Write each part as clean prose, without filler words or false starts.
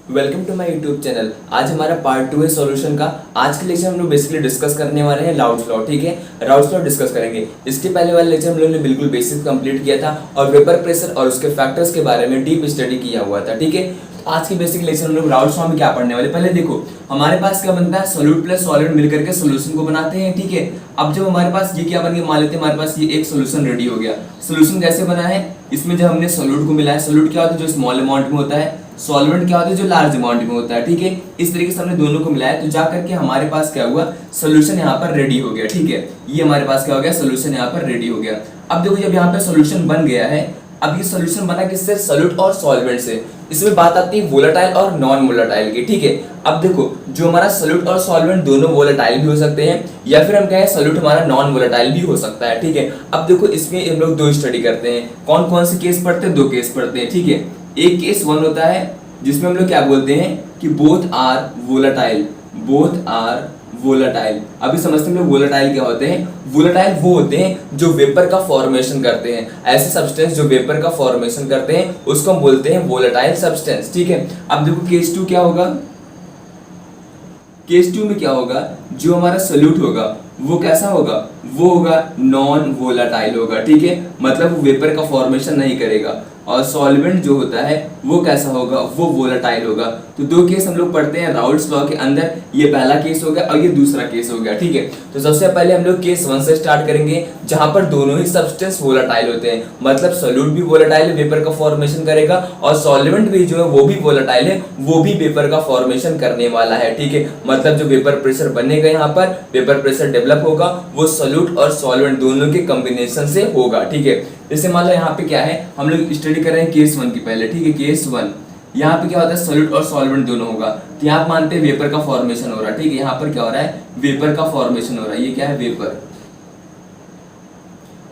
Welcome to my YouTube channel. आज हमारा part 2 है सॉल्यूशन का। आज के लेक्चर हम लोग बेसिकली डिस्कस करने वाले हैं राउल्स लॉ। ठीक है, राउल्स लॉ डिस्कस करेंगे। इसके पहले वाले लेक्चर हम लोग ने बिल्कुल बेसिक कंप्लीट किया था और वेपर प्रेशर और उसके फैक्टर्स के बारे में डीप स्टडी किया हुआ था। ठीक है, आज की बेसिक लेक्चर हम लोग राउल्स लॉ में क्या पढ़ने वाले, पहले देखो हमारे पास क्या बनता है, सोल्यूट प्लस सॉल्वेंट मिलकर के सोल्यूशन को बनाते हैं। ठीक है, अब जब हमारे पास ये क्या बन गया, मान लेते हैं हमारे पास ये एक सोल्यूशन रेडी हो गया। सोल्यूशन कैसे बना है, इसमें जब हमने सोल्यूट को मिलाया, सोल्यूट क्या होता है जो स्मॉल अमाउंट में होता है, सॉल्वेंट क्या होता है जो लार्ज अमाउंट में होता है। ठीक है, इस तरीके से हमने दोनों को मिलाया तो जा करके हमारे पास क्या हुआ, सोल्यूशन यहाँ पर रेडी हो गया। ठीक है, ये हमारे पास क्या हो गया, सोल्यूशन यहाँ पर रेडी हो गया। अब देखो जब यहाँ पे सोल्यूशन बन गया है, अब ये सोल्यूशन बना किससे, सोल्यूट और सॉल्वेंट से। इसमें बात आती है वोलेटाइल और नॉन वोलेटाइल की। ठीक है, अब देखो जो हमारा सोल्यूट और सॉल्वेंट दोनों वोलेटाइल भी हो सकते हैं या फिर हम कहें सोल्यूट हमारा नॉन वोलेटाइल भी हो सकता है। ठीक है, अब देखो इसमें हम लोग दो स्टडी करते हैं। कौन कौन से केस पढ़ते हैं, दो केस पढ़ते हैं। ठीक है, एक केस वन होता है जिसमें हम लोग क्या बोलते हैं कि both are volatile, both are volatile. अभी समझते हैं हम लोग वोलेटाइल क्या होते हैं। वोलेटाइल वो होते हैं जो वेपर का फॉर्मेशन करते हैं, ऐसे सब्सटेंस जो वेपर का फॉर्मेशन करते हैं उसको हम बोलते हैं वोलेटाइल सब्सटेंस। ठीक है, अब देखो केस टू क्या होगा, केस टू में क्या होगा, जो हमारा सोल्यूट होगा वो कैसा होगा, वो होगा नॉन वोलेटाइल होगा। ठीक है, मतलब वो वेपर का फॉर्मेशन नहीं करेगा। और सॉल्वेंट जो होता है वो कैसा होगा, वो वोलेटाइल होगा। तो दो केस हम लोग पढ़ते हैं राउल्स लॉ के अंदर, ये पहला केस हो गया और ये दूसरा केस हो गया। ठीक है, तो सबसे पहले हम लोग केस वन से स्टार्ट करेंगे जहां पर दोनों ही सब्सटेंस वोलेटाइल होते हैं, मतलब सोल्यूट भी वोलेटाइल है, वेपर का फॉर्मेशन करेगा, और सॉल्वेंट भी जो है वो भी वोलेटाइल है, वो भी वेपर का फॉर्मेशन करने वाला है। ठीक है, मतलब जो वेपर प्रेशर बनेगा, यहाँ पर वेपर प्रेशर डेवलप होगा वो सोल्यूट और सॉल्वेंट दोनों के कॉम्बिनेशन से होगा। ठीक है, जैसे मान लो यहाँ पे क्या है, हम लोग स्टडी कर रहे हैं केस वन की पहले। ठीक है, केस वन यहाँ पे क्या होता है, सोल्यूट और सॉल्वेंट दोनों होगा। तो यहाँ पे मानते हैं वेपर का फॉर्मेशन हो रहा है। ठीक है, यहाँ पर क्या हो रहा है, वेपर का फॉर्मेशन हो रहा है। ये क्या है, वेपर,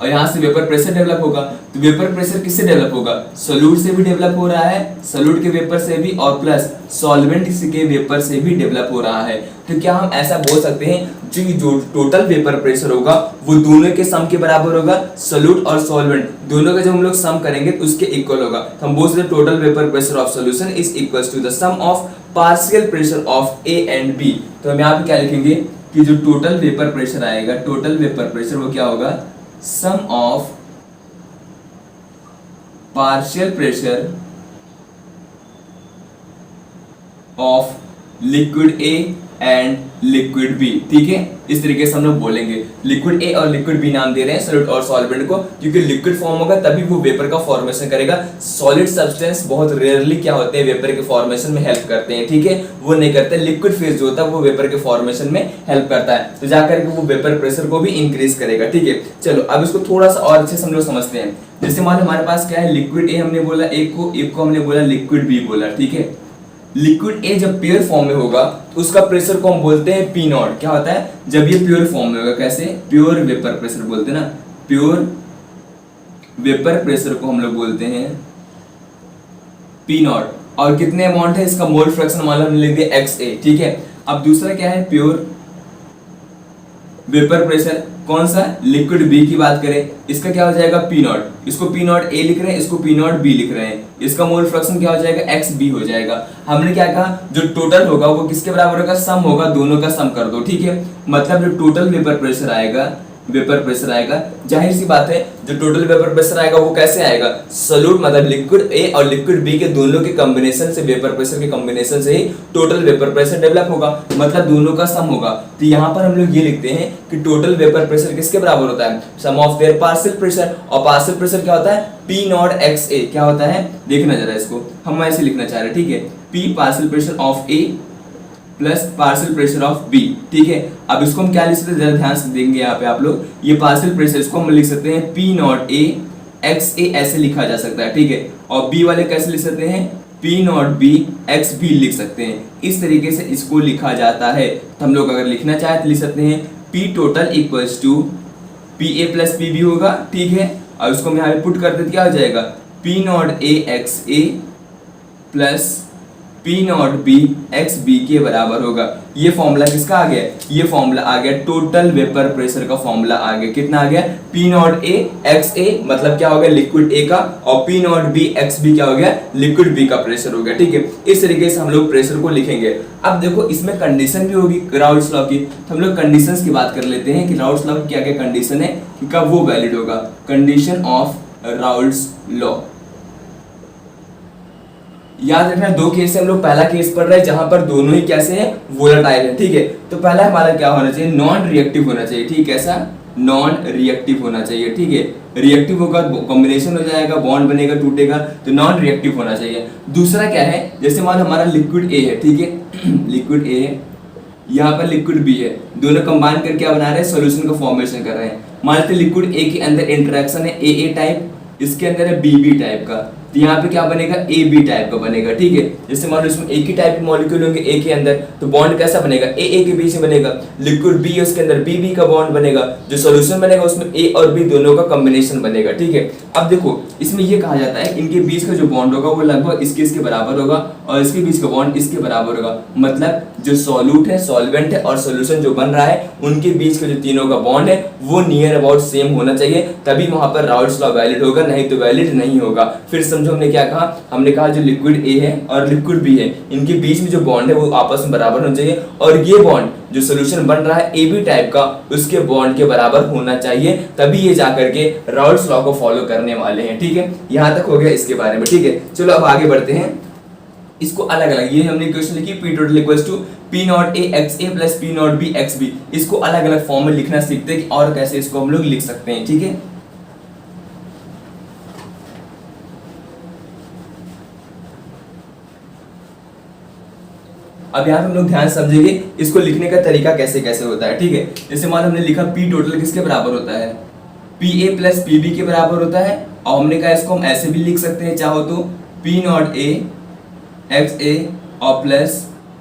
और यहाँ से वेपर प्रेशर डेवलप होगा। तो वेपर प्रेशर किससे डेवलप होगा, सोल्यूट से भी डेवलप हो रहा है, सोल्यूट के वेपर से भी, और प्लस सॉल्वेंट के वेपर से भी डेवलप हो रहा है। तो क्या हम ऐसा बोल सकते हैं जो टोटल वेपर प्रेशर होगा वो दोनों के सम के बराबर होगा, सोल्यूट और सॉल्वेंट दोनों का जब हम लोग सम करेंगे तो उसके इक्वल होगा। तो हम बोल सकते हैं total vapour pressure of solution is equals to the sum of partial pressure of A and B. तो हम यहाँ पे क्या लिखेंगे कि जो टोटल वेपर प्रेशर आएगा, टोटल वेपर प्रेशर वो क्या होगा, sum of partial pressure of liquid A and liquid B। ठीक है, इस तरीके से हम लोग बोलेंगे, लिक्विड ए और लिक्विड बी नाम दे रहे हैं सोल्यूट और सॉल्वेंट को, क्योंकि लिक्विड फॉर्म होगा तभी वो वेपर का फॉर्मेशन करेगा। सॉलिड सब्सटेंस बहुत रेयरली क्या होते हैं, वेपर के फॉर्मेशन में हेल्प करते हैं। ठीक है, वो नहीं करते। लिक्विड फेज जो होता है वो वेपर के फॉर्मेशन में हेल्प करता है, तो जाकर के वो वेपर प्रेशर को भी इंक्रीज करेगा। ठीक है, चलो अब इसको थोड़ा सा और अच्छे से हम लोग समझते हैं। जैसे मान लो हमारे पास क्या है, लिक्विड ए हमने बोला, एक को हमने बोला लिक्विड बी बोला। ठीक है, लिक्विड ए जब प्योर फॉर्म में होगा तो उसका प्रेशर को हम बोलते हैं पी नॉट। क्या होता है जब ये प्योर फॉर्म में होगा, कैसे, प्योर वेपर प्रेशर बोलते हैं ना, प्योर वेपर प्रेशर को हम लोग बोलते हैं पी नॉट। और कितने अमाउंट है इसका, मोल फ्रैक्शन मान लो हमने लिख दिया एक्स ए। ठीक है, अब दूसरा क्या है, प्योर वेपर प्रेशर, कौन सा, लिक्विड बी की बात करें, इसका क्या हो जाएगा पी नॉट। इसको पी नॉट ए लिख रहे हैं, इसको पी नॉट बी लिख रहे हैं, इसका मोल फ्रैक्शन क्या हो जाएगा, एक्स बी हो जाएगा। हमने क्या कहा, जो टोटल होगा वो किसके बराबर होगा, सम होगा, दोनों का सम कर दो। ठीक है, मतलब जो टोटल वेपर प्रेशर आएगा, वेपर प्रेशर आएगा, जाहिर सी बात है जो टोटल वेपर प्रेशर आएगा वो कैसे आएगा, सोल्यूट मतलब लिक्विड ए और लिक्विड बी के दोनों के कॉम्बिनेशन से, वेपर प्रेशर के कॉम्बिनेशन से ही टोटल वेपर प्रेशर डेवलप होगा, मतलब दोनों का सम होगा। तो यहाँ पर हम लोग ये लिखते हैं कि टोटल वेपर प्रेशर किसके बराबर होता है, सम ऑफ देयर पार्शियल प्रेशर। और पार्शियल प्रेशर क्या होता है, पी नॉट एक्स ए। क्या होता है, देखना जरा इसको, हम ऐसे लिखना चाह रहे हैं। ठीक है, P partial pressure of A plus partial pressure of B. ठीक है, अब इसको हम क्या लिख सकते हैं, जरा ध्यान से देंगे यहाँ पे आप लोग, ये पार्शियल प्रेशर इसको हम लिख सकते हैं पी नॉट ए एक्स ए, ऐसे लिखा जा सकता है। ठीक है, और बी वाले कैसे लिख सकते हैं, P naught B X B लिख सकते हैं। इस तरीके से इसको लिखा जाता है। तो हम लोग अगर लिखना चाहे तो लिख सकते हैं P total equals to P A plus P B होगा। ठीक है, और उसको हम यहाँ पे पुट कर देते क्या हो जाएगा, P naught A X A plus P naught B X B के बराबर होगा। ये फॉर्मूला किसका आ गया? ये फॉर्मूला आ गया टोटल वेपर प्रेशर का फॉर्मूला आ गया। कितना आ गया? P naught A X A मतलब क्या हो गया? लिक्विड ए का, और P naught B X B क्या हो गया? लिक्विड बी का प्रेशर हो गया। ठीक है, इस तरीके से हम लोग प्रेशर को लिखेंगे। अब देखो इसमें कंडीशन भी होगी राउल्ट्स लॉ की, तो हम लोग कंडीशंस की बात कर लेते हैं कि राउल्ट्स लॉ की क्या क्या कंडीशन है कि कब वो वैलिड होगा। कंडीशन ऑफ राउल्ट्स लॉ, याद रखना दो केस है हम लोग। पहला केस पढ़ रहे हैं जहां पर दोनों ही कैसे हैं? वोलेटाइल है। ठीक है, तो पहला हमारा क्या होना चाहिए? नॉन रिएक्टिव होना चाहिए। ठीक है, ऐसा नॉन रिएक्टिव होना चाहिए। ठीक है, रिएक्टिव होगा कॉम्बिनेशन हो जाएगा, बॉन्ड बनेगा, टूटेगा, तो नॉन रिएक्टिव होना चाहिए। दूसरा क्या है? जैसे मान हमारा लिक्विड ए है, ठीक है लिक्विड ए है, यहाँ पर लिक्विड बी है, दोनों कंबाइन करके क्या बना रहे हैं? सॉल्यूशन का फॉर्मेशन कर रहे हैं। मान लेते लिक्विड ए के अंदर इंटरेक्शन है ए टाइप, इसके अंदर है बी टाइप का, तो यहाँ पे क्या बनेगा? ए बी टाइप का बनेगा। ठीक है, जैसे मान लो इसमें एक ही टाइप के मॉलिक्यूल होंगे ए के अंदर, तो बॉन्ड कैसा बनेगा? ए के बीच में बनेगा। लिक्विड बी है उसके अंदर बी का बॉन्ड बनेगा, जो सॉल्यूशन बनेगा उसमें ए और बी दोनों का कॉम्बिनेशन बनेगा। ठीक है, अब देखो इसमें ये कहा जाता है इनके बीच का जो बॉन्ड होगा वो लगभग इसके बराबर होगा, और इसके बीच का बॉन्ड इसके बराबर होगा। मतलब जो सॉल्यूट है, सॉल्वेंट है और सॉल्यूशन जो बन रहा है, उनके बीच का जो तीनों का बॉन्ड है वो नियर अबाउट सेम होना चाहिए, तभी वहां पर राउल्ट्स लॉ वैलिड होगा, नहीं तो वैलिड नहीं होगा। फिर समझो हमने क्या कहा? हमने कहा जो लिक्विड ए है और लिक्विड बी है, इनके बीच में जो बॉन्ड है वो आपस में बराबर होना चाहिए, और ये बॉन्ड जो सॉल्यूशन बन रहा है ए बी टाइप का, उसके बॉन्ड के बराबर होना चाहिए, तभी ये जाकर के राउल्ट्स लॉ को फॉलो करने वाले हैं। ठीक है, यहां तक हो गया इसके बारे में। ठीक है, चलो अब आगे बढ़ते हैं। इसको अलग अलग, ये हमने इक्वेशन लिखी P total equals to P naught A X A plus P naught B X B. इसको अलग अलग फॉर्म में लिखना सीखते हैं कि और कैसे इसको हम लोग लिख सकते हैं। ठीक है, अब यहाँ पे हम लोग ध्यान समझेंगे इसको लिखने का तरीका कैसे कैसे होता है। ठीक है, जैसे मान हमने लिखा पी टोटल किसके बराबर होता है? P A plus P B के बराबर होता है, और हमने कहा इसको हम ऐसे भी लिख सकते हैं चाहो तो P naught A X A और plus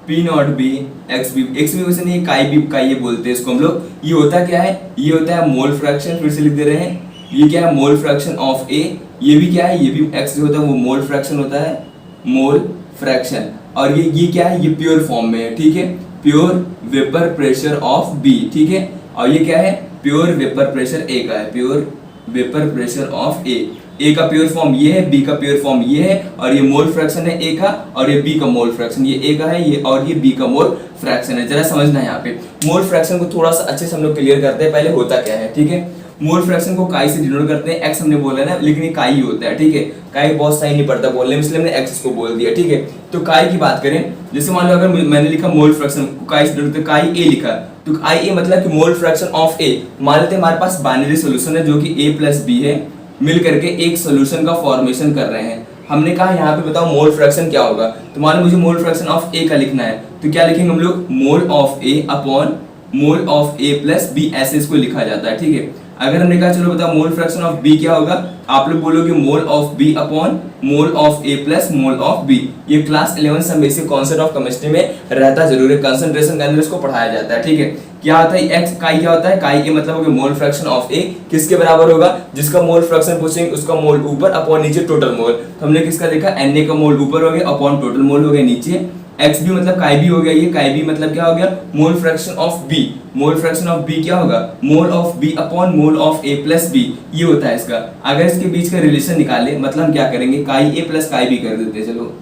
P naught B X B. X B वैसे नहीं, काई बी का ये बोलते हैं इसको हम लोग। ये होता क्या है? ये होता है मोल फ्रैक्शन, फिर से लिख दे रहे हैं, ये क्या है? मोल फ्रैक्शन ऑफ ए। ये भी क्या है? ये भी एक्स जो होता है वो मोल फ्रैक्शन होता है, मोल फ्रैक्शन। और ये क्या है? ये प्योर फॉर्म में है। ठीक है, pure vapour pressure of B. ठीक है, और ये क्या है? प्योर वेपर प्रेशर ए का है, प्योर वेपर प्रेशर ऑफ ए का प्योर फॉर्म ये है, बी का प्योर फॉर्म ये है, और ये मोल फ्रैक्शन है ए का, और ये बी का मोल फ्रैक्शन, ये ए का है ये, और ये बी का मोल फ्रैक्शन है। जरा समझना है यहाँ पे मोल फ्रैक्शन को थोड़ा सा अच्छे से हम लोग क्लियर करते हैं। पहले होता क्या है? ठीक है, मोल फ्रैक्शन को काई से डिनोट करते हैं, एक्स हमने बोला ना, लेकिन ये काई ही होता है। ठीक है, काई बहुत सही नहीं पड़ता बोलने में, इसलिए हमने एक्स को बोल दिया। ठीक है, तो काई की बात करें, जैसे मान लो अगर मैंने लिखा मोल फ्रैक्शन को काई से डिनोट, काई ए लिखा, तो आई ए मतलब कि मोल फ्रैक्शन ऑफ ए। मान लेते हैं हमारे पास बाइनरी सॉल्यूशन है जो कि ए प्लस बी है, मिल करके एक सॉल्यूशन का फॉर्मेशन कर रहे हैं। हमने कहा यहाँ पे बताओ मोल फ्रैक्शन क्या होगा, तो मान लो मुझे मोल फ्रैक्शन ऑफ ए का लिखना है, तो क्या लिखेंगे हम लोग? Mole of A upon mole of A plus B, ऐसे इसको लिखा जाता है। ठीक है, अगर हमने कहा चलो बताओ मोल फ्रैक्शन ऑफ बी क्या होगा, आप लोग बोलोगे mole of B upon mole of A plus mole of B. ये क्लास 11 सब बेसिक कॉन्सेप्ट ऑफ केमिस्ट्री में रहता जरूर है, कंसंट्रेशन के अंदर इसको पढ़ाया जाता है। ठीक है, क्या होता है? एक्स काई क्या होता है? काई ए मतलब होगा मोल फ्रैक्शन ऑफ ए, किसके बराबर होगा? जिसका मोल फ्रैक्शन पूछेंगे उसका मोल ऊपर अपॉन नीचे टोटल मोल। तो हमने किसका देखा? एन ए का मोल ऊपर हो गया अपॉन टोटल मोल हो गया नीचे। एक्स बी मतलब काई बी हो गया, ये काई बी मतलब क्या हो गया? Mole fraction of B. Mole fraction of B क्या होगा? Mole of B upon mole of A plus B, ये होता है इसका। अगर इसके बीच का रिलेशन निकाले, मतलब हम क्या करेंगे? काई ए प्लस काई बी कर देते हैं। चलो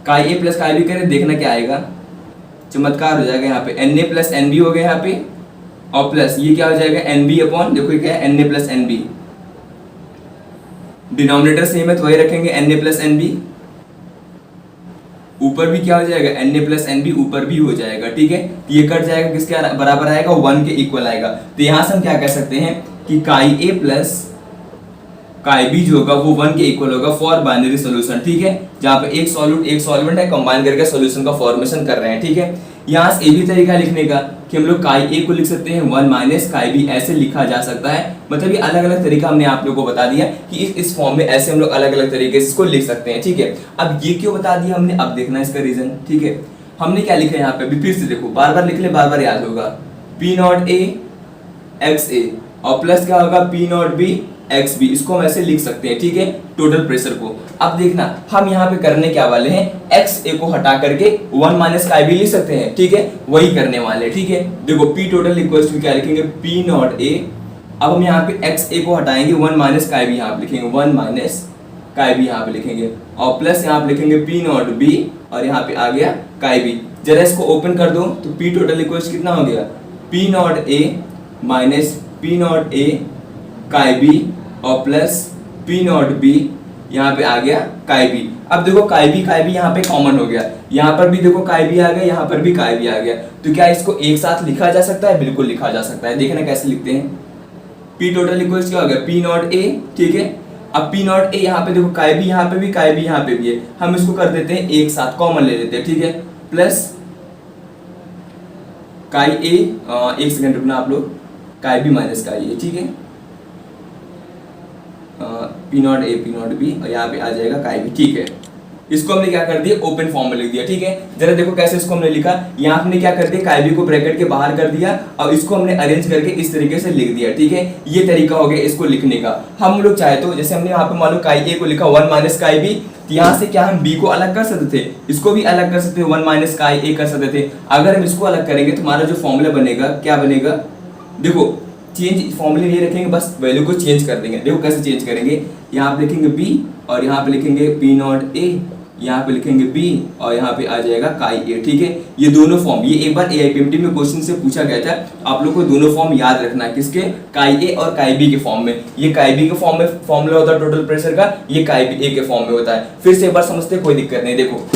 काई ए प्लस काई बी करें, देखना क्या आएगा? चमत्कार हो जाएगा। यहाँ पे N A plus N B हो गया यहाँ पे, और प्लस ये क्या हो जाएगा? एन बी अपॉन, देखो क्या है? N A plus N B. Denominator same है तो वही रखेंगे, N A plus N B. ऊपर भी क्या हो जाएगा? N A plus N B, ऊपर भी हो जाएगा। ठीक है, ये कट जाएगा, किसके बराबर आएगा? 1 के इक्वल आएगा। तो यहां से हम क्या कह सकते हैं कि काई ए प्लस काई बी जो होगा वो 1 के इक्वल होगा फॉर बाइनरी सॉल्यूशन। ठीक है, जहां पे एक सॉल्यूट एक सॉल्वेंट है, कंबाइन करके सॉल्यूशन का फॉर्मेशन कर रहे हैं। ठीक है, यहाँ से ये भी तरीका लिखने का कि हम लोग काई ए को लिख सकते हैं 1 माइनस काई बी, ऐसे लिखा जा सकता है। मतलब ये अलग अलग तरीका हमने आप लोगों को बता दिया कि इस फॉर्म में ऐसे हम लोग अलग अलग तरीके से इसको लिख सकते हैं। ठीक है, अब ये क्यों बता दिया हमने, अब देखना इसका रीजन। ठीक है, हमने क्या लिखा है यहाँ पे, फिर से देखो, बार बार लिख ले, बार बार याद होगा। P naught A X A और प्लस क्या होगा? P naught B X B, इसको हम ऐसे लिख सकते हैं, ठीक है, टोटल प्रेशर को। अब देखना हम यहाँ पे करने क्या वाले हैं, एक्स ए को हटा करके 1 माइनस का बी लिख सकते हैं, ठीक है, वही करने वाले, ठीक है। देखो पी टोटल इक्वल्स टू क्या लिखेंगे, पी नॉट ए। अब हम यहाँ पे एक्स ए को हटाएंगे, 1 माइनस का बी यहाँ पे लिखेंगे, 1 माइनस का बी यहाँ पे लिखेंगे, और प्लस यहाँ पे लिखेंगे पी नॉट बी, और यहाँ पे आ गया का बी। जरा इसको ओपन कर दो तो पी टोटल इक्वल्स कितना हो गया, P naught A minus P naught ए का बी, और प्लस पी नॉट बी, यहाँ पे आ गया का बी। अब देखो का बी यहाँ पे कॉमन हो गया, यहाँ पर भी देखो का बी आ गया, यहाँ पर भी का बी आ गया, तो क्या इसको एक साथ लिखा जा सकता है, बिल्कुल लिखा जा सकता है। देखना कैसे लिखते हैं, पी टोटल इक्वल्स क्या हो गया, पी नॉट ए, ठीक है। अब पी नॉट ए यहाँ पे देखो का बी यहाँ पे भी, का बी यहाँ पे भी है, हम इसको कर देते हैं एक साथ कॉमन ले लेते हैं, ठीक है, प्लस का ए, एक सेकंड रुकना आप लोग, का बी माइनस का ए, ठीक है, P naught A P naught B, और यहाँ पे आ जाएगा का बी, ठीक है। इसको हमने क्या कर दिया, ओपन फॉर्म में लिख दिया, ठीक है। जरा देखो कैसे इसको हमने लिखा, यहाँ हमने क्या कर दिया, का बी को ब्रैकेट के बाहर कर दिया, और इसको हमने अरेंज करके इस तरीके से लिख दिया, ठीक है। ये तरीका हो गया इसको लिखने का। हम लोग चाहे तो जैसे हमने यहाँ पे मान लो का ए को लिखा 1 माइनस का बी, यहाँ से क्या हम बी को अलग कर सकते थे, इसको भी अलग कर सकते थे, 1 माइनस का ए कर सकते थे। अगर हम इसको अलग करेंगे तो हमारा जो फॉर्मूला बनेगा क्या बनेगा, देखो चेंज फॉर्मूले नहीं रखेंगे, बस वैल्यू को चेंज कर देंगे। देखो कैसे चेंज करेंगे, यहाँ पे लिखेंगे बी, और यहाँ पे लिखेंगे पी नॉट ए, यहाँ पे लिखेंगे बी, और यहाँ पे आ जाएगा का ए, ठीक है। ये दोनों फॉर्म, ये एक बार एआईपीएमटी में क्वेश्चन से पूछा गया था, आप लोग को दोनों फॉर्म याद रखना है, किसके, का ए और का बी के फॉर्म में। ये का बी के फॉर्म में फॉर्मूला होता है टोटल प्रेशर का, ये का बी ए के फॉर्म में होता है। फिर से एक बार समझते, कोई दिक्कत नहीं। देखो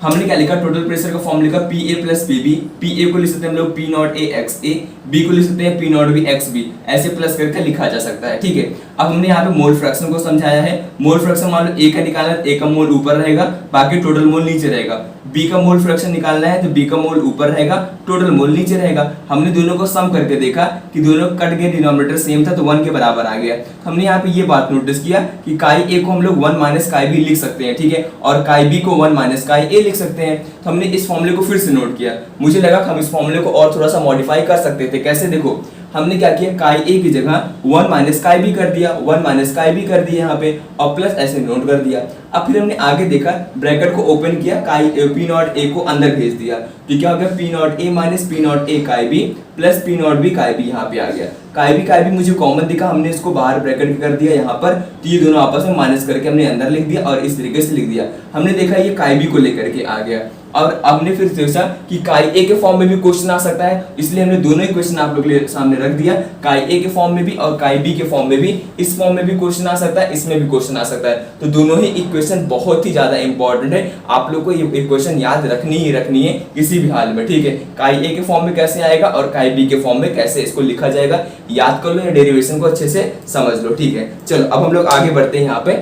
हमने क्या लिखा, टोटल प्रेशर का फॉर्म लिखा P A plus P B, P A को लिख सकते हैं हम लोग P naught A X A, B को लिख सकते हैं P naught B X B, ऐसे प्लस करके लिखा जा सकता है, ठीक है। अब हमने यहाँ पे मोल फ्रैक्शन को समझाया है। मोल फ्रैक्शन मान लो ए का निकालना है, ए का मोल ऊपर रहेगा, बाकी टोटल मोल नीचे रहेगा। बी का मोल फ्रैक्शन निकालना है तो बी का मोल ऊपर रहेगा, टोटल मोल नीचे रहेगा। हमने दोनों को सम करके देखा कि दोनों कट गए, डिनोमिनेटर सेम था तो 1 के बराबर आ गया। हमने यहाँ पे ये बात नोटिस किया कि काई ए को हम लोग 1 माइनस काई बी लिख सकते हैं, ठीक है, और काई बी को 1 माइनस काई ए लिख सकते हैं। तो हमने इस फॉर्मूले को फिर से नोट किया, मुझे लगा हम इस फॉर्मूले को और थोड़ा सा मॉडिफाई कर सकते थे। कैसे, देखो हमने क्या किया, काई ए की जगह 1 माइनस काई बी कर दिया, 1 माइनस काई बी कर दिया यहाँ पे, और प्लस ऐसे नोट कर दिया। अब फिर हमने आगे देखा, ब्रैकेट को ओपन किया, काई पी नॉट ए को अंदर भेज दिया, तो क्या हो गया, P naught A minus P naught A chi B plus P naught B chi B, यहाँ पे आ गया। काई बी मुझे कॉमन दिखा, हमने इसको बाहर ब्रैकेट कर दिया यहाँ पर, तो ये दोनों आपस में माइनस करके हमने अंदर लिख दिया, और इस तरीके से लिख दिया। हमने देखा ये काई बी को लेकर के आ गया, और हमने फिर सोचा कि काई ए के फॉर्म में भी क्वेश्चन आ सकता है, इसलिए हमने दोनों ही क्वेश्चन आप लोग के सामने रख दिया, काई ए के फॉर्म में भी और काई बी के फॉर्म में भी। इस फॉर्म में भी क्वेश्चन आ सकता है, इसमें भी क्वेश्चन आ सकता है, तो दोनों ही इक्वेशन बहुत ही ज्यादा इंपॉर्टेंट है। आप लोग को ये इक्वेशन याद रखनी ही रखनी है किसी भी हाल में, ठीक है। काई ए के फॉर्म में कैसे आएगा और काई बी के फॉर्म में कैसे इसको लिखा जाएगा, याद कर लो, या डेरिवेशन को अच्छे से समझ लो, ठीक है। चलो अब हम लोग आगे बढ़ते हैं, यहाँ पे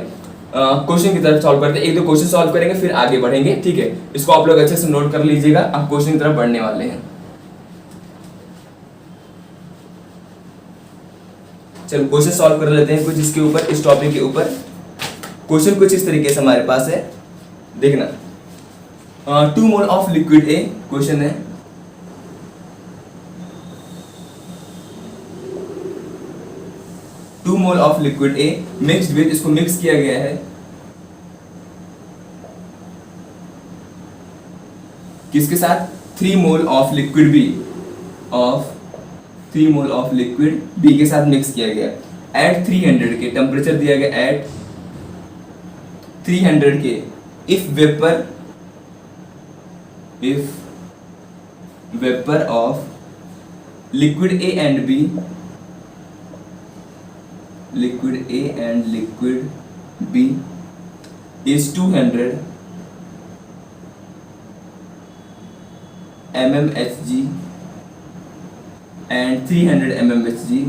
क्वेश्चन की तरफ सॉल्व करते हैं। एक दो क्वेश्चन सॉल्व करेंगे फिर आगे बढ़ेंगे, ठीक है। इसको आप लोग अच्छे से नोट कर लीजिएगा, अब क्वेश्चन की तरफ बढ़ने वाले हैं। चलो क्वेश्चन सॉल्व कर लेते हैं कुछ इसके ऊपर, इस टॉपिक के ऊपर। क्वेश्चन कुछ इस तरीके से हमारे पास है, देखना। 2 mole of liquid A, question है 2 mole of liquid A mixed with, इसको मिक्स किया गया है किसके साथ, 3 mole of liquid B, of 3 mole of liquid B के साथ मिक्स किया गया एट 300 के, टेम्परेचर दिया गया at 300 K. If vapour of liquid A and B, liquid A and liquid B is 200 mmHg and 300 mmHg,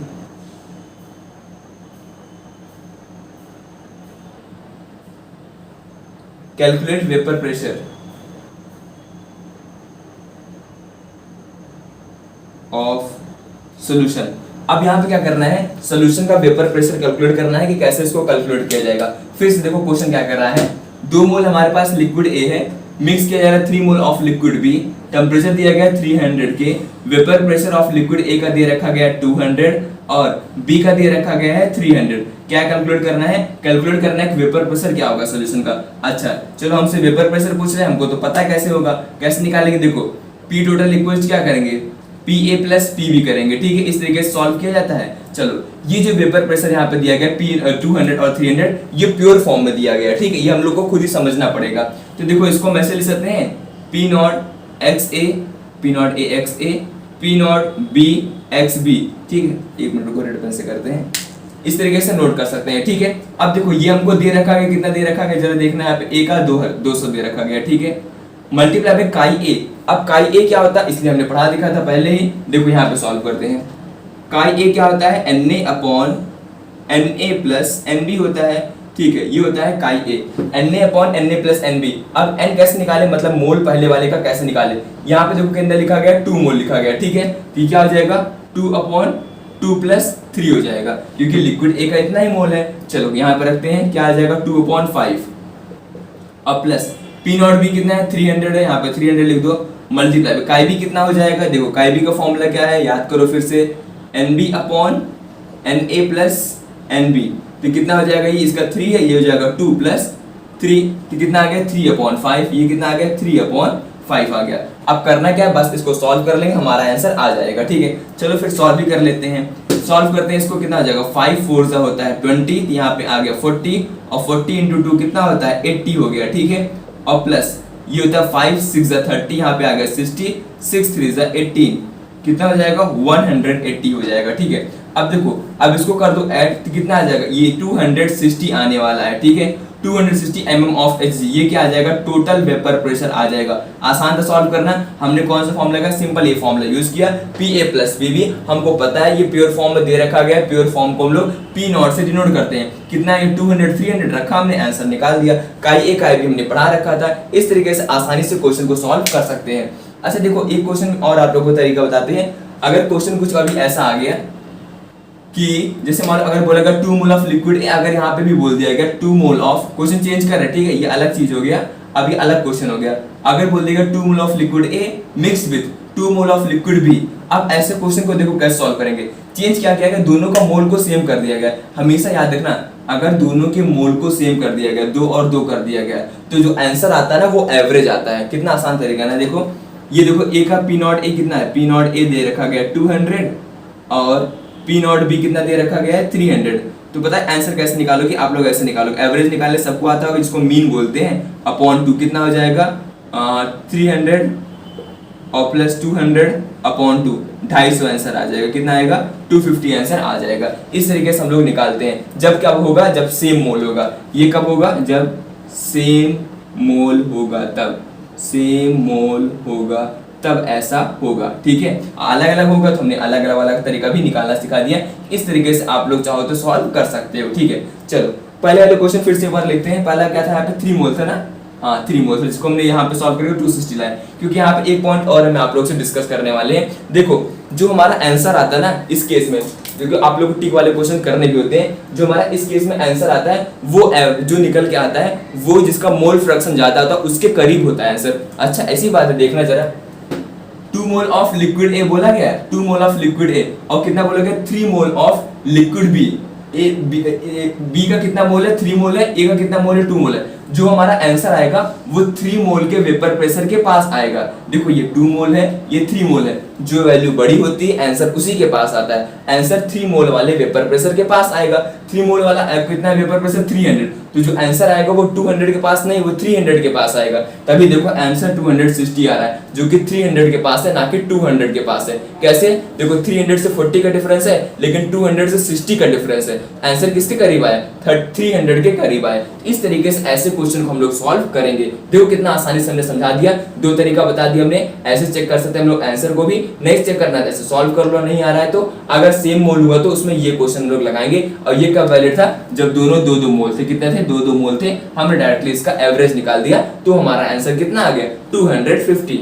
calculate vapor pressure of solution। अब यहाँ पे क्या करना है, सोल्यूशन का वेपर प्रेशर कैलकुलेट करना है कि कैसे इसको कैलकुलेट किया जाएगा। फिर से देखो क्वेश्चन क्या कर रहा है, 2 मोल हमारे पास लिक्विड ए है, मिक्स किया जा रहा है 3 mole of liquid B, temperature दिया गया 300 K, vapour pressure of liquid A का दिया रखा गया 200 और B का दे रखा गया है 300। क्या कैलकुलेट करना है? कैलकुलेट करना है कि वेपर प्रेशर क्या होगा सॉल्यूशन का। अच्छा चलो हमसे वेपर प्रेशर पूछ रहे हैं, हमको तो पता है कैसे होगा, कैसे निकालेंगे। देखो P टोटल इक्वल्स क्या करेंगे, PA प्लस PB करेंगे, ठीक है। इस तरीके से सॉल्व किया जाता है। चलो ये जो वेपर प्रेशर यहाँ पे दिया गया P 200 और 300 ये प्योर फॉर्म में दिया गया है, ठीक है। ये हम लोग को खुद ही समझना पड़ेगा। तो देखो इसको हम ऐसे लिख सकते हैं P not XA, P not A XA, P not B XB, ठीक है। एक मिनट को रेड पेन से करते हैं, इस तरीके से नोट कर सकते हैं, ठीक है। अब देखो ये हमको दे रखा है, कितना दे रखा है जरा देखना है। यहाँ पे A का 200 दे रखा गया, ठीक है। मल्टीप्लाई बाय काई A। अब काई A क्या होता है इसलिए हमने पढ़ा दिखा था पहले ही। देखो यहाँ पे सॉल्व करते हैं। काई A क्या होता है, Na upon Na plus Nb होता है, ठीक है। ये होता है काई A, Na upon Na plus Nb। अब N कैसे निकाले, मतलब मोल पहले वाले का कैसे निकाले। यहाँ पे देखो के अंदर लिखा गया 2 मोल लिखा गया, ठीक है। तो क्या हो जाएगा 2 अपॉन 2 प्लस 3 हो जाएगा, क्योंकि लिक्विड A का इतना ही मोल है। चलो यहाँ पे रखते हैं, क्या आ जाएगा 2 अपॉन 5। अब प्लस P नॉट B कितना है 300 है, यहाँ पे 300 लिख दो। मल्टीप्लाई काई B कितना हो जाएगा, देखो काई B का फॉर्मूला क्या है याद करो फिर से, NB upon Na plus NB। तो कितना हो जाएगा, ये इसका 3 है, ये हो जाएगा 2 प्लस 3, तो कितना आ गया 3 अपॉन 5। ये कितना आ गया 3 अपॉन 5 आ गया। अब करना क्या है, बस इसको सॉल्व कर लेंगे, हमारा आंसर आ जाएगा, ठीक है। चलो फिर सॉल्व भी कर लेते हैं। सॉल्व करते हैं इसको, कितना आ जाएगा 5 4 होता है 20, यहाँ पे आ गया 40 और 40 इंटू 2 कितना होता है 80 हो गया, ठीक है। और प्लस ये होता है 5 6 30, यहाँ पे आ गया 60, 6 3 18, कितना हो जाएगा 180 हो जाएगा, ठीक है। अब देखो अब इसको कर दो ऐड, तो कितना आ जाएगा, ये 260 आने वाला है, ठीक है। 260 mm ऑफ Hg, ये क्या आ जाएगा टोटल वेपर प्रेशर आ जाएगा। आसान था सॉल्व करना। हमने कौन सा फॉर्मूला का, सिंपल ये फॉर्मूला यूज किया, PA प्लस PB। हमको पता है ये प्योर फॉर्म में दे रखा गया है, प्योर फॉर्म को हम लोग P नॉट से डिनोट करते हैं। कितना है 200 300 रखा, हमने आंसर निकाल दिया। काई A काई B हमने पढ़ा रखा था। इस तरीके से आसानी से क्वेश्चन को सॉल्व कर सकते हैं। अच्छा देखो एक क्वेश्चन और आप लोगों को तरीका बताते हैं। अगर क्वेश्चन कुछ अभी ऐसा आ गया कि जैसे मान लो अगर बोलेगा 2 मोल ऑफ लिक्विड ए, अगर यहाँ पे भी बोल दिया गया 2 मोल ऑफ, क्वेश्चन चेंज कर रहे हैं, ठीक है। ये अलग चीज हो गया, अभी अलग क्वेश्चन हो गया। अगर बोल देगा 2 mole of liquid A mix with 2 mole of liquid B. अब ऐसे क्वेश्चन को देखो कैसे सॉल्व करेंगे। चेंज क्या किया गया, दोनों का मोल को सेम कर दिया गया। हमेशा याद रखना, अगर दोनों के मोल को सेम कर दिया गया, 2 और 2 कर दिया गया, तो जो आंसर आता है ना वो एवरेज आता है। कितना आसान तरीका ना, देखो ये देखो ए का P नॉट ए कितना है, P नॉट ए दे रखा गया 200 और P नॉट बी कितना दे रखा गया है 300। तो पता है आंसर कैसे निकालोगे आप लोग, ऐसे निकालोगे। एवरेज निकालने सबको आता होगा, जिसको मीन बोलते हैं, अपॉन 2 कितना हो जाएगा 300 और प्लस 200 अपॉन 2 250 आंसर आ जाएगा। कितना आएगा 250 आंसर आ जाएगा। इस तरीके से हम लोग निकालते हैं। जब कब होगा, जब सेम मोल होगा। ये कब होगा, जब सेम मोल होगा, तब सेम मोल होगा तब ऐसा होगा, ठीक है। अलग अलग होगा तो हमने अलग अलग वाला तरीका भी निकालना सिखा दिया। इस तरीके से आप लोग चाहो तो सॉल्व कर सकते हो, ठीक है। चलो पहले वाले क्वेश्चन फिर से एक बार लिखते हैं। पहला क्या था, यहाँ पे 3 मोल था ना, हाँ 3 मोल था, जिसको हमने यहाँ पे सॉल्व करके 260 लाया। क्योंकि यहाँ पे एक पॉइंट और हम आप लोग से डिस्कस करने वाले हैं। देखो जो हमारा आंसर आता है ना इस केस में, क्योंकि आप लोग टिक वाले क्वेश्चन करने भी होते हैं, जो हमारा इस केस में आंसर आता है वो जो निकल के आता है वो जिसका मोल फ्रैक्शन ज्यादा होता है उसके करीब होता है आंसर। अच्छा ऐसी बात है, देखना जरा 2 मोल ऑफ लिक्विड ए बोला गया, 2 मोल ऑफ लिक्विड ए, और कितना बोला गया 3 mole of liquid B. B का कितना मोल है 3 मोल है, ए का कितना मोल है 2 मोल है। जो हमारा आंसर आएगा वो 3 मोल के वेपर प्रेशर के पास आएगा। देखो ये 2 मोल है, ये 3 मोल है, जो वैल्यू बड़ी होती है आंसर उसी के पास आता है। आंसर 3 मोल वाले वेपर प्रेशर के पास आएगा। 3 मोल वाला कितना वेपर प्रेशर 300, तो जो आंसर आएगा वो 200 के पास नहीं, वो 300 के पास आएगा। तभी देखो आंसर 260 आ रहा है, जो कि 300 के पास है, ना कि 200 के पास है। कैसे, देखो 300 से 40 का डिफरेंस है, लेकिन 200 से 60 का डिफरेंस है। आंसर किसके करीब आया, 300 के करीब आए। इस तरीके से ऐसे क्वेश्चन को हम लोग सॉल्व करेंगे। देखो कितना आसानी से हमने समझा दिया, 2 तरीका बता दिया हमने। ऐसे चेक कर सकते हैं हम लोग आंसर को भी, नहीं चेक करना है ऐसे सॉल्व कर लो, नहीं आ रहा है तो अगर सेम मोल हुआ तो उसमें ये क्वेश्चन हम लोग लगाएंगे। और ये कब वैलिड था, जब दोनों 2-2 मोल थे। कितने थे, 2-2 मोल थे। हमने डायरेक्टली इसका एवरेज निकाल दिया, तो हमारा आंसर कितना आ गया 250।